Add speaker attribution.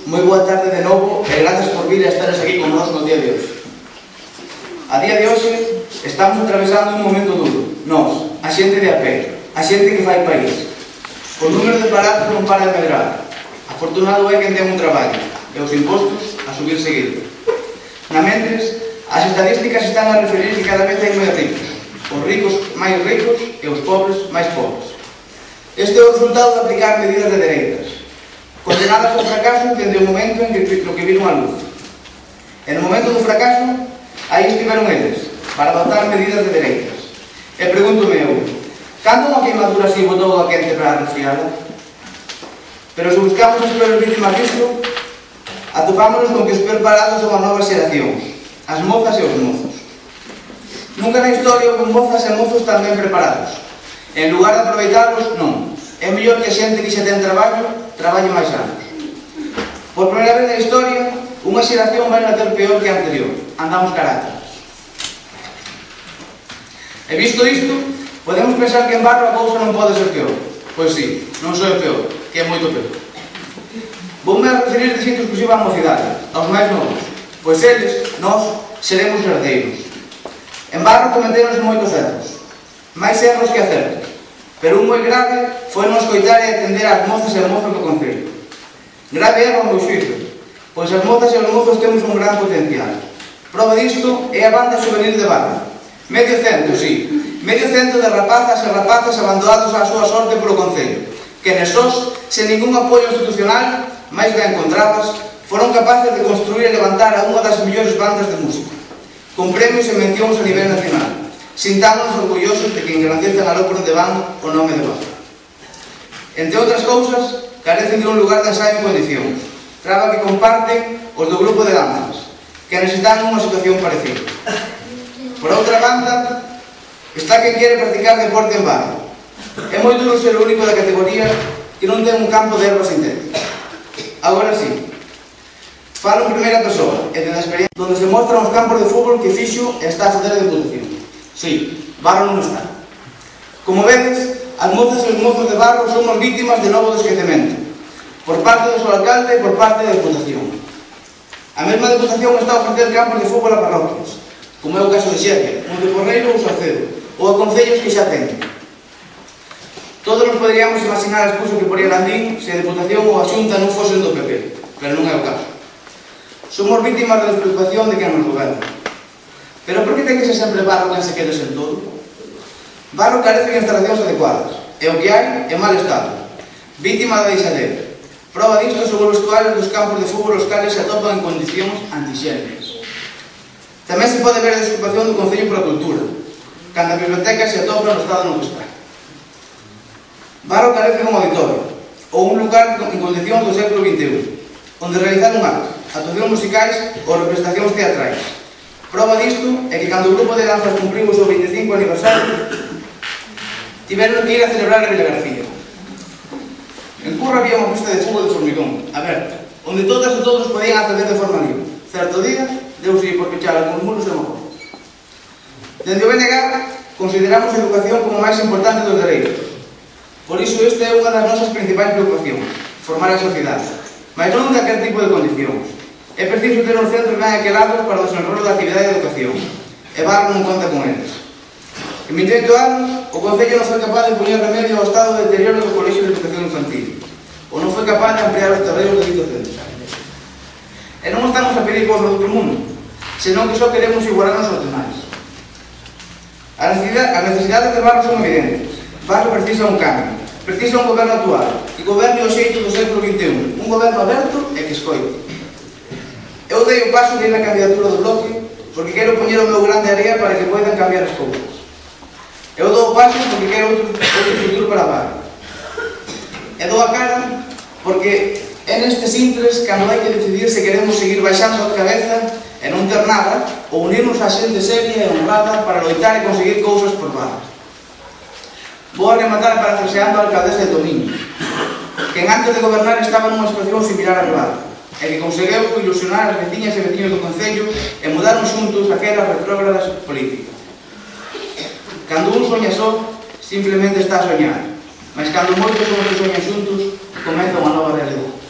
Speaker 1: moi boa tarde de novo e grazas por vir a estares aquí con nós no día de hoxe. A día de hoxe estamos atravesando un momento duro. Nós, a xente de a pé, a xente que fai país. O número de parados non para de medrar. Afortunado é quen ten un traballo e os impostos a subir seguido. Na mentres, as estadísticas están a referir que cada vez hai máis ricos, os ricos máis ricos e os pobres máis pobres. Este é o resultado de aplicar medidas de dereitas, condenadas ao fracaso dende o momento en que viron a luz. E no momento do fracaso, aí estiveron eles, para adoptar medidas de dereitas. E pregúntome eu, cando unha queimadura así botou a quente para a resfriada? Pero se buscamos as peores vítimas disto, atopámonos con que os peor parados son as novas xeracións, as mozas e os mozos. Nunca na historia con mozas e mozos tan ben preparados. En lugar de aproveitarlos, non. É mellor que a xente que xa ten traballo, traballe máis anos. Por primeira vez na historia, unha xeración vai nacer peor que a anterior. Andamos cara atrás. E visto isto, podemos pensar que en Barro a cousa non pode ser peor. Pois sí, non sou o peor, que é moito peor. Voume a referir de xeito exclusiva á mocidade, aos máis novos, pois eles, nós, seremos herdeiros. En Barro cometeronse moitos erros, máis erros que acertos, pero un moi grave foi non escoitar e atender as mozas e os mozos do concello. Grave erro ao meu xuízo, pois as mozas e os mozos temos un gran potencial. Prova disto é a banda juvenil de Barro. Medio cento, sí, medio cento de rapazas e rapazas abandonados á súa sorte polo concello, que nesos, sen ningún apoio institucional, máis ben encontradas, foron capaces de construir e levantar a unha das mellores bandas de música, con premios e mencións a nivel nacional. Sintámonos orgullosos de que engrandecen aló por onde van o nome de Barro. Entre outras cousas, carecen de un lugar de ensaio en condicións, traba que comparten os do grupo de danzas, que necesitan unha situación parecida. Por outra banda, está quen quere practicar deporte en Barro. É moi duro ser o único da categoría que non ten un campo de erva sintética. Agora sí, falo en primeira persoa e desde a experiencia donde se mostran os campos de fútbol que fixo e está a facer a Deputación. Sí, Barro non está. Como vedes, as mozas e os mozos de Barro somos vítimas de novo desquecemento, por parte do seu alcalde e por parte da Deputación. A mesma Deputación está a ofrecer campos de fútbol a parroquias, como é o caso de Xerria, Monteporreiro ou Salcedo, ou a concellos que xa ten. Todos nos poderíamos imaginar a excusa que poría Landín se a Deputación ou a Xunta non fosen do PP, pero non é o caso. Somos vítimas da despreocupación de quen nos goberna. Pero por que ten que ser sempre Barro quen se quede sen todo? Barro carece de instalacións adecuadas, e o que hai é mal estado, vítima da deixadera. Prova disto son os vestuarios dos campos de fútbol os cales se atopan en condicións antixénicas. Tamén se pode ver a despreocupación do Concello pola cultura, cando a biblioteca se atopa no estado no que está. Barro carece de un auditorio, ou un lugar en condicións do século XXI, onde realizar un acto, actuacións musicais ou representacións teatrais. Prova disto é que cando o grupo de danzas cumpriu o seu 25 aniversario, tiveron que ir a celebrar a Vila García. En Curra había unha pista de fútbol de formigón, aberta, onde todas e todos podían acceder de forma libre. Certo día, deuse por pechar algúns muros e mocoros. Dende o BNG, consideramos a educación como máis importante dos dereitos. Por iso esta é unha das nosas principais preocupacións, formar a sociedade, mas non de aquel tipo de condicións. É preciso ter uns centros ben aquelados para o desenrolo da actividade de educación, e Barro non conta con eles. En 28 anos, o Concello non foi capaz de poñer remedio ao estado de deterioro do Colexio de Educación Infantil, ou non foi capaz de ampliar os terreos de dito centro. E non estamos a pedir cosas do outro mundo, senón que só queremos igualarnos aos demais. As necesidades de Barro son evidentes. Barro precisa un cambio, precisa un goberno actual, que goberne o xeito do século XXI, un goberno aberto e que escoite. Eu dei o paso de ir na candidatura do bloque porque quero poñer o meu grande area para que poidan cambiar as cousas. Eu dou o paso porque quero outro futuro para Barro. E dou a cara porque é nestes intres cando hai que decidir se queremos seguir baixando a cabeza e non ter nada ou unirnos a xente seria e honrada para loitar e conseguir cousas por Barro. Vou a rematar parafraseando a alcaldesa de Tomiño, quen antes de gobernar estaba nunha situación similar a Barro, e que consegueu ilusionar as veciñas e veciños do Concello e mudaron xuntos aquelas retrógradas políticas. Cando un soña só, simplemente está a soñar, mas cando moitos son os que soñan xuntos, comeza unha nova realidade.